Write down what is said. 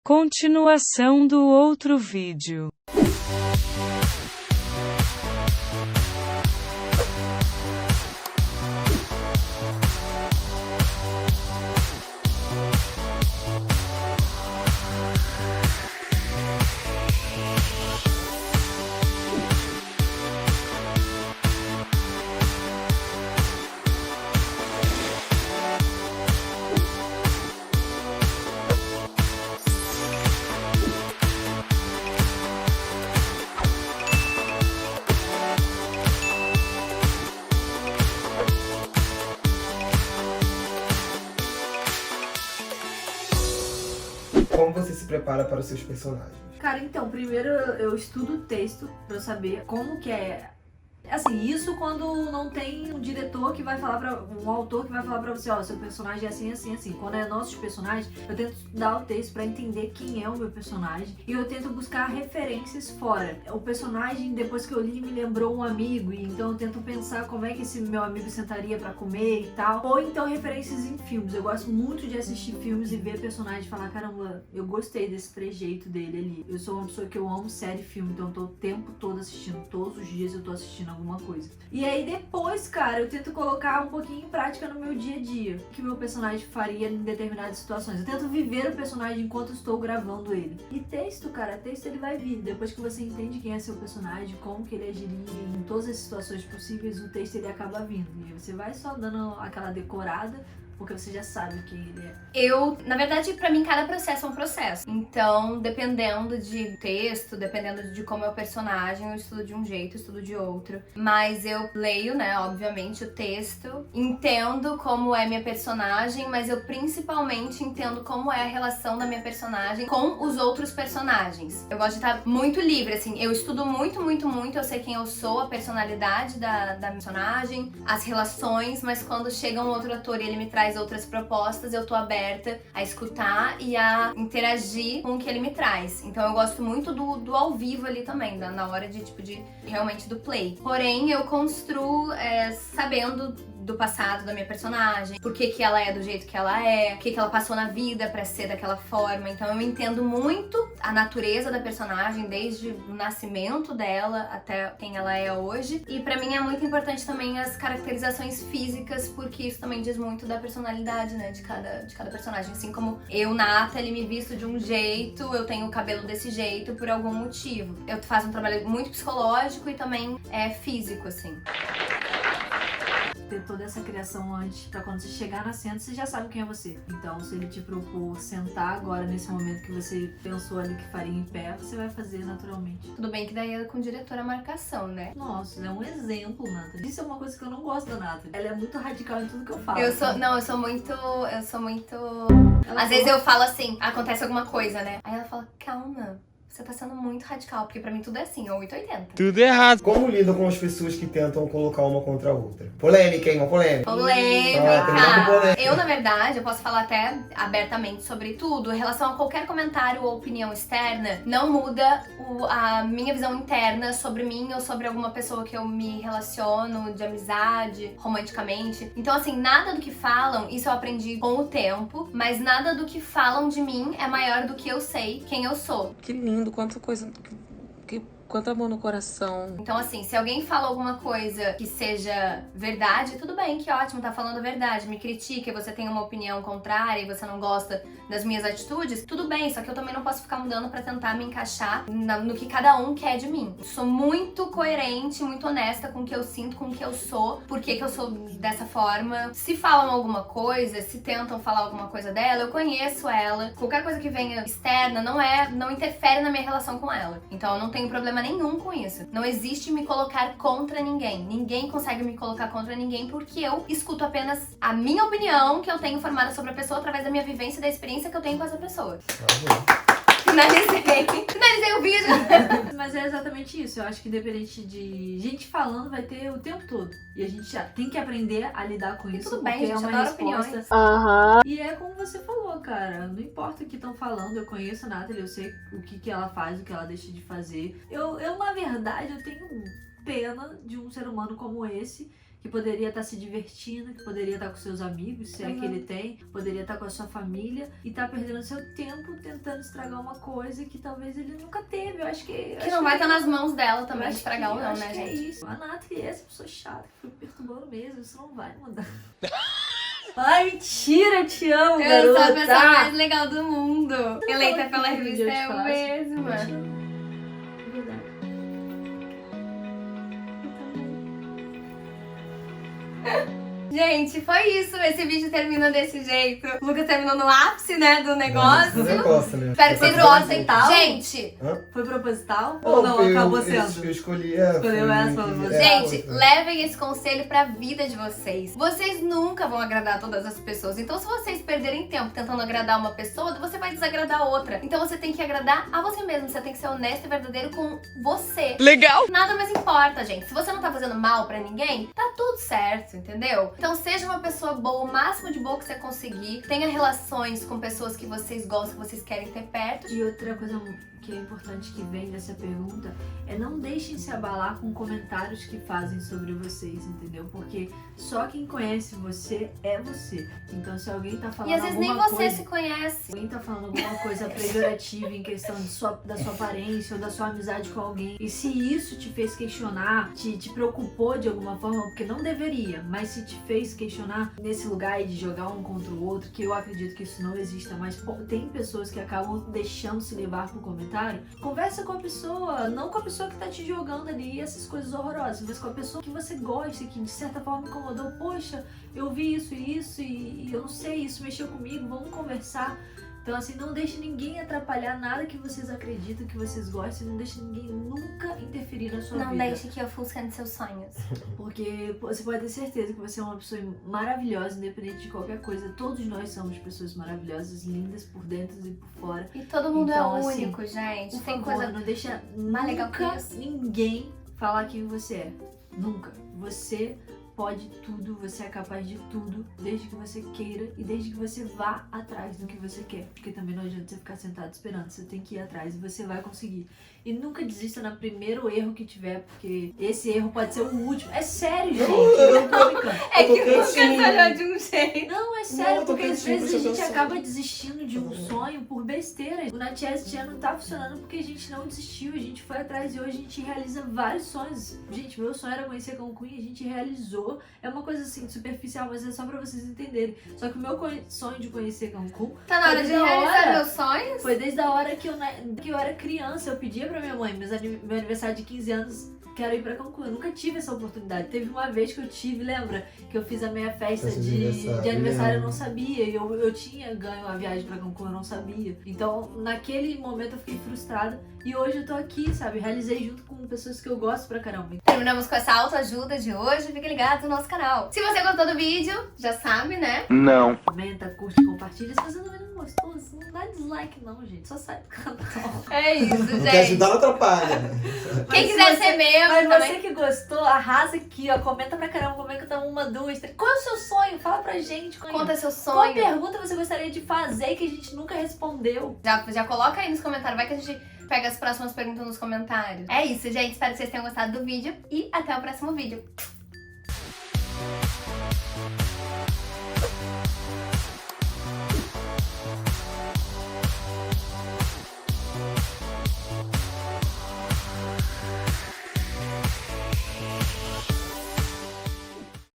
Continuação do outro vídeo. Como você se prepara para os seus personagens? Cara, então, primeiro eu estudo o texto pra eu saber como que é. Assim, isso quando não tem um diretor que vai falar pra. Um autor que vai falar pra você, ó, seu personagem é assim, assim, assim. Quando é nossos personagens, eu tento estudar o texto pra entender quem é o meu personagem. E eu tento buscar referências fora. O personagem, depois que eu li, me lembrou um amigo. E então eu tento pensar como é que esse meu amigo sentaria pra comer e tal. Ou então referências em filmes. Eu gosto muito de assistir filmes e ver personagens e falar, caramba, eu gostei desse trejeito dele ali. Eu sou uma pessoa que eu amo série e filme, então eu tô o tempo todo assistindo. Todos os dias eu tô assistindo alguma coisa. E aí depois, cara, eu tento colocar um pouquinho em prática no meu dia a dia. O que o meu personagem faria em determinadas situações. Eu tento viver o personagem enquanto estou gravando ele. E texto, cara, texto ele vai vir. Depois que você entende quem é seu personagem, como que ele agiria em todas as situações possíveis, o texto ele acaba vindo. E você vai só dando aquela decorada, porque você já sabe quem ele é. Na verdade, pra mim, cada processo é um processo. Então, dependendo de texto, dependendo de como é o personagem, eu estudo de um jeito, eu estudo de outro. Mas eu leio, né, obviamente, o texto, entendo como é minha personagem, mas eu principalmente entendo como é a relação da minha personagem com os outros personagens. Eu gosto de estar muito livre, assim, eu estudo muito, muito, muito, eu sei quem eu sou, a personalidade da personagem, as relações, mas quando chega um outro ator e ele me traz outras propostas, eu tô aberta a escutar e a interagir com o que ele me traz. Então eu gosto muito do ao vivo ali também, na hora de realmente do play. Porém, eu construo sabendo do passado da minha personagem, por que ela é do jeito que ela é, o que ela passou na vida pra ser daquela forma. Então eu entendo muito a natureza da personagem, desde o nascimento dela até quem ela é hoje. E pra mim é muito importante também as caracterizações físicas, porque isso também diz muito da personalidade, né, de cada personagem. Assim como eu, Nathalie, me visto de um jeito, eu tenho o cabelo desse jeito por algum motivo. Eu faço um trabalho muito psicológico e também físico, assim. Ter toda essa criação antes, pra quando você chegar na cena, você já sabe quem é você. Então, se ele te propor sentar agora, nesse momento que você pensou ali que faria em pé, você vai fazer naturalmente. Tudo bem que daí é com diretor a marcação, né? Nossa, é um exemplo, Nathalie. Isso é uma coisa que eu não gosto da Nathalie. Ela é muito radical em tudo que eu falo. Eu sou muito... Às vezes eu falo assim, acontece alguma coisa, né? Aí ela fala, calma, você tá sendo muito radical, porque pra mim tudo é assim, é 880. Tudo errado. Como lidam com as pessoas que tentam colocar uma contra a outra? Polêmica, hein? Uma polêmica. Polêmica! Tem uma polêmica. Eu, na verdade, eu posso falar até abertamente sobre tudo. Em relação a qualquer comentário ou opinião externa, não muda a minha visão interna sobre mim ou sobre alguma pessoa que eu me relaciono de amizade, romanticamente. Então, assim, nada do que falam, isso eu aprendi com o tempo, mas nada do que falam de mim é maior do que eu sei quem eu sou. Que lindo, quanta coisa, quanto amor no coração. Então, assim, se alguém fala alguma coisa que seja verdade, tudo bem, que ótimo, tá falando a verdade. Me critica e você tem uma opinião contrária e você não gosta das minhas atitudes, tudo bem, só que eu também não posso ficar mudando pra tentar me encaixar no que cada um quer de mim. Eu sou muito coerente, muito honesta com o que eu sinto, com o que eu sou, por que eu sou dessa forma. Se falam alguma coisa, se tentam falar alguma coisa dela, eu conheço ela. Qualquer coisa que venha externa não interfere na minha relação com ela. Então eu não tenho problema nenhum com isso. Não existe me colocar contra ninguém. Ninguém consegue me colocar contra ninguém porque eu escuto apenas a minha opinião que eu tenho formada sobre a pessoa através da minha vivência e da experiência que eu tenho com essa pessoa. Finalizei o vídeo. Mas é exatamente isso. Eu acho que independente de gente falando, vai ter o tempo todo. E a gente já tem que aprender a lidar com isso. Tudo bem, porque gente, é uma adoro resposta. opiniões. E é como você falou, cara. Não importa o que estão falando, eu conheço a Nathalie, eu sei o que ela faz, o que ela deixa de fazer. Eu na verdade, eu tenho pena de um ser humano como esse, que poderia estar se divertindo, que poderia estar com seus amigos, se é que ele tem, poderia estar com a sua família e tá perdendo seu tempo tentando estragar uma coisa que talvez ele nunca teve. Eu acho que... Que não vai estar nas mãos dela também estragar ou não, né, É gente? isso. A Nathalie é essa pessoa chata que foi perturbando mesmo, isso não vai mudar. Ai, mentira, eu te amo, Eu garota. sou a pessoa mais legal do mundo. Eleita pela que revista eu te É faço. mesma. Eu te amo. É verdade. Gente, foi isso. Esse vídeo termina desse jeito. O Lucas terminou no ápice, né, do negócio. Negócio, né? Espero que vocês Foi gostem. proposital? Gente, Foi proposital? Ou não, acabou sendo? Eu escolhi Escolheu foi essa pra que- você. gente, foi. levem esse conselho pra vida de vocês. Vocês nunca vão agradar todas as pessoas. Então, se vocês perderem tempo tentando agradar uma pessoa, você vai desagradar outra. Então, você tem que agradar a você mesmo. Você tem que ser honesto e verdadeiro com você. Legal! Nada mais importa, gente. Se você não tá fazendo mal pra ninguém, tá tudo certo, entendeu? Então seja uma pessoa boa, o máximo de boa que você conseguir. Tenha relações com pessoas que vocês gostam, que vocês querem ter perto. E outra coisa que é importante que vem dessa pergunta é não deixem se abalar com comentários que fazem sobre vocês, entendeu? Porque só quem conhece você é você. Então se alguém tá falando E às vezes nem alguma você coisa, se conhece. alguém tá falando alguma coisa pejorativa em questão da sua aparência ou da sua amizade com alguém, e se isso te fez questionar, te preocupou de alguma forma, porque não deveria, mas se te fez questionar nesse lugar de jogar um contra o outro, que eu acredito que isso não exista, mas tem pessoas que acabam deixando se levar por comentário, conversa com a pessoa, não com a pessoa que tá te jogando ali essas coisas horrorosas, mas com a pessoa que você gosta, que de certa forma incomodou. Poxa, eu vi isso e isso e eu não sei, isso mexeu comigo, vamos conversar. Então assim, não deixe ninguém atrapalhar nada que vocês acreditam, que vocês gostam, não deixe ninguém nunca interferir na sua Não vida. deixe que ofusquem seus sonhos. Porque você pode ter certeza que você é uma pessoa maravilhosa, independente de qualquer coisa. Todos nós somos pessoas maravilhosas, lindas por dentro e por fora. E todo mundo Então, é assim, único, gente. Por Tem favor, coisa não deixa mais legal que nunca isso. ninguém falar quem você é. Nunca. Você pode tudo, você é capaz de tudo, desde que você queira e desde que você vá atrás do que você quer. Porque também não adianta você ficar sentado esperando, você tem que ir atrás e você vai conseguir. E nunca desista no primeiro erro que tiver, porque esse erro pode ser o último. É sério, gente, eu não tô brincando. É que o Lucas quietinho. olhou de um jeito. Não, é sério, Não, eu tô porque às quietinho, vezes a gente prestando atenção. acaba desistindo de um sonho por besteira. O Natias não tá funcionando porque a gente não desistiu, a gente foi atrás e hoje a gente realiza vários sonhos. Gente, meu sonho era conhecer Cancún e a gente realizou. É uma coisa assim, superficial, mas é só pra vocês entenderem. Só que o meu sonho de conhecer Cancún Tá na hora de Foi da realizar hora. meus sonhos? foi desde a hora que eu era criança. Eu pedia pra minha mãe, meu aniversário de 15 anos, quero ir pra Cancún. Eu nunca tive essa oportunidade. Teve uma vez que eu tive, lembra? Que eu fiz a minha festa Festa de de aniversário, aniversário, eu lembro. não sabia. E eu tinha ganho a viagem pra Cancún, eu não sabia. Então, naquele momento eu fiquei frustrada. E hoje eu tô aqui, sabe? Realizei junto com pessoas que eu gosto pra caramba. Terminamos com essa autoajuda de hoje. Fique ligado no nosso canal. Se você gostou do vídeo, já sabe, né? Não. Comenta, curte, compartilha. Se você não gostou, não dá dislike não, gente. Só sai do canal. É isso, Não gente. quer ajudar, não atrapalha. Quem Mas quiser se você- ser membro Mas também. você que gostou, arrasa aqui, ó. Comenta pra caramba, comenta 1, 2, 3. Qual é o seu sonho? Fala pra gente. Conta seu Qual sonho. pergunta você gostaria de fazer que a gente nunca respondeu? Já coloca aí nos comentários. Vai que a gente pega as próximas perguntas nos comentários. É isso, gente. Espero que vocês tenham gostado do vídeo. E até o próximo vídeo.